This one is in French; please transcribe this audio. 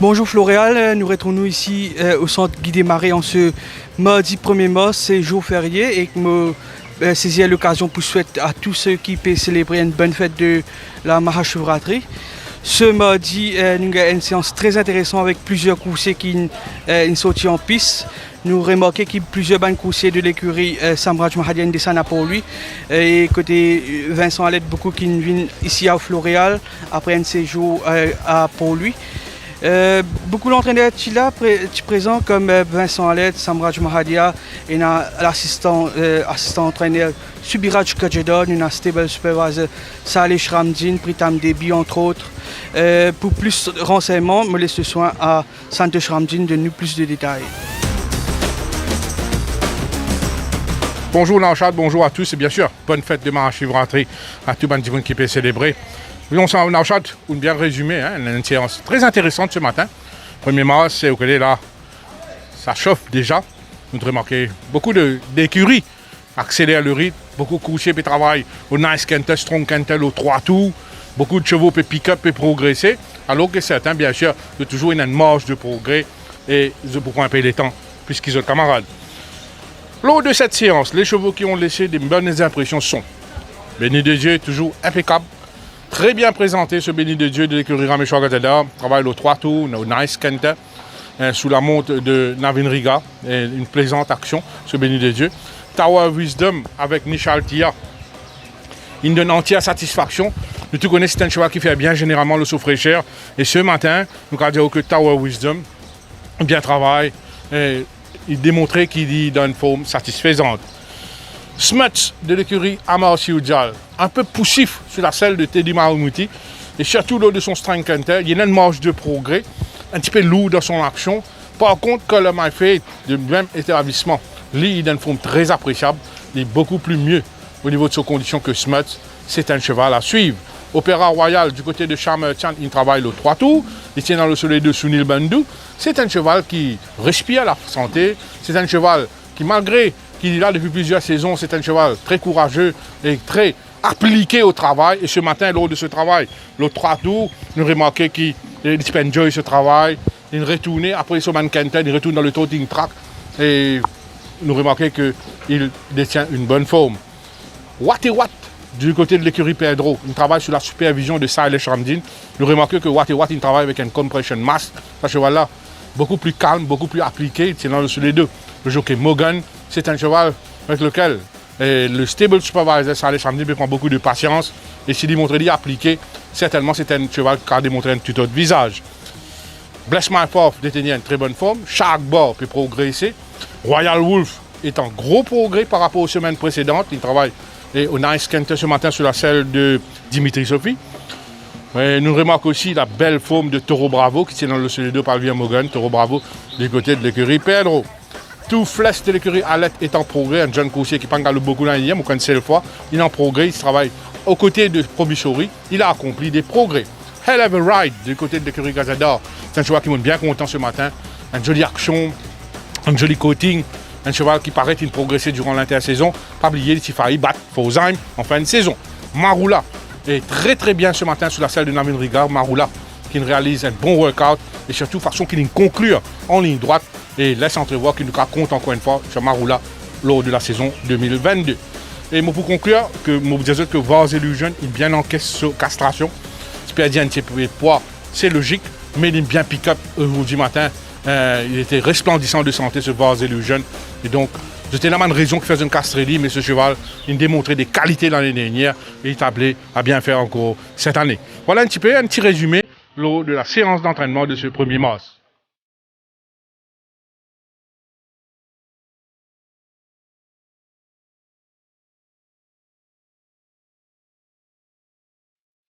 Bonjour Floréal, nous retrouvons ici au centre Guy Desmarais en ce mardi 1er mars, c'est jour férié, et que me saisir l'occasion pour souhaiter à tous ceux qui peuvent célébrer une bonne fête de la Mahashivratri. Ce mardi, nous avons une séance très intéressante avec plusieurs coursiers qui sont sortis en piste. Nous remarquons qu'il y a plusieurs bonnes coursiers de l'écurie Samraj Mahadian Desana pour lui. Et côté Vincent Alette, beaucoup qui viennent ici à Floréal après un séjour à Port-Louis. Beaucoup d'entraîneurs sont là présents comme Vincent Alette, Samraj Mahadia et l'assistant entraîneur Subiraj Kajedon, une stable supervisor Saleh Shramdin, Pritam Debi entre autres. Pour plus de renseignements, je laisse le soin à Santosh Shramdin de nous plus de détails. Bonjour Naushad, bonjour à tous et bien sûr, bonne fête de Mahashivratri à tout le monde qui peut célébrer. On sent Naushad, on bien résumé, une séance très intéressante ce matin. Premier mars, c'est au côté là, ça chauffe déjà. Nous avons remarqué beaucoup d'écuries accélèrent le rythme, beaucoup de coursiers qui travaillent au nice cantel, strong cantel, au 3 tours, beaucoup de chevaux qui pick-up et progresser, alors que certains, bien sûr, ont toujours une marge de progrès et ils ne pourront pas payer les temps puisqu'ils ont camarades. Lors de cette séance, les chevaux qui ont laissé des bonnes impressions sont Béni de Dieu, toujours impeccable, très bien présenté ce Béni de Dieu de l'écurie Rameshwar Gazada, travaille au 3 tours, au nice canter, sous la monte de Navin Riga, une plaisante action, ce Béni de Dieu. Tower Wisdom avec Nishal Tia, il donne entière satisfaction. Nous te connaissons, c'est un cheval qui fait bien généralement le souffre cher. Et ce matin, nous allons dire que Tower Wisdom bien travaille. Il démontrait qu'il est dans une forme satisfaisante. Smuts de l'écurie Amarsi Ujal, un peu poussif sur la selle de Teddy Mahamouti. Et surtout lors de son strength canter, il y a une marge de progrès, un petit peu lourd dans son action. Par contre, Color My Fate, de même établissement, lui, il est dans une forme très appréciable. Il est beaucoup plus mieux au niveau de ses conditions que Smuts. C'est un cheval à suivre. Opéra Royal, du côté de Charmerchant, il travaille le 3 tours. Il tient dans le soleil de Sunil Bandhu. C'est un cheval qui respire la santé. C'est un cheval qui, malgré qu'il est là depuis plusieurs saisons, c'est un cheval très courageux et très appliqué au travail. Et ce matin, lors de ce travail, le 3 tours, nous remarquons qu'il enjoy ce travail. Il retourne, après son manquantin, il retourne dans le toting track. Et nous remarquons qu'il détient une bonne forme. Watt et Watt, du côté de l'écurie Pedro, il travaille sous la supervision de Saleh Shramdin. Nous remarquons que Watt et Watt, il travaille avec un compression mass. Ce cheval-là, beaucoup plus calme, beaucoup plus appliqué, il tient dans les deux. Le jockey Morgan, c'est un cheval avec lequel le stable supervisor Saleh Shramdin prend beaucoup de patience. Et s'il démontre d'y appliquer, certainement c'est un cheval qui a démontré un tuto de visage. Bless My Fourth détenait une très bonne forme. Shark Bar peut progresser. Royal Wolf est en gros progrès par rapport aux semaines précédentes. Il travaille au Nice Canter ce matin sur la selle de Dimitri Sophie. Nous remarquons aussi la belle forme de Toro Bravo qui tient dans le soleil 2 par William Morgan. Toro Bravo du côté de l'écurie Pedro. Tout Fless de l'écurie Alette est en progrès. Un jeune coursier qui parle beaucoup l'année dernière, mais une seule fois. Il est en progrès. Il travaille aux côtés de Probichori. Il a accompli des progrès. Hell of a Ride du côté de l'écurie Gazador. C'est un cheval qui monte bien content ce matin. Une jolie action, un joli coating. Un cheval qui paraît qu'il progressait durant l'intersaison. Pas oublier qu'il faillit battre Fosheim en fin de saison. Marula est très très bien ce matin sur la selle de Navin Riga. Marula qui réalise un bon workout et surtout façon qu'il conclut en ligne droite et laisse entrevoir qu'il nous compte encore une fois sur Marula lors de la saison 2022. Et pour conclure, je vous disais que Vars Illusion est bien en castration. Il perd un petit peu de poids, c'est logique, mais il est bien pick-up aujourd'hui matin. Il était resplendissant de santé ce Vars Illusion. Et donc, c'était la même raison qu'il faisait une castrerie, mais ce cheval, il démontrait des qualités l'année dernière et il tablait à bien faire encore cette année. Voilà un petit résumé lors de la séance d'entraînement de ce 1er mars.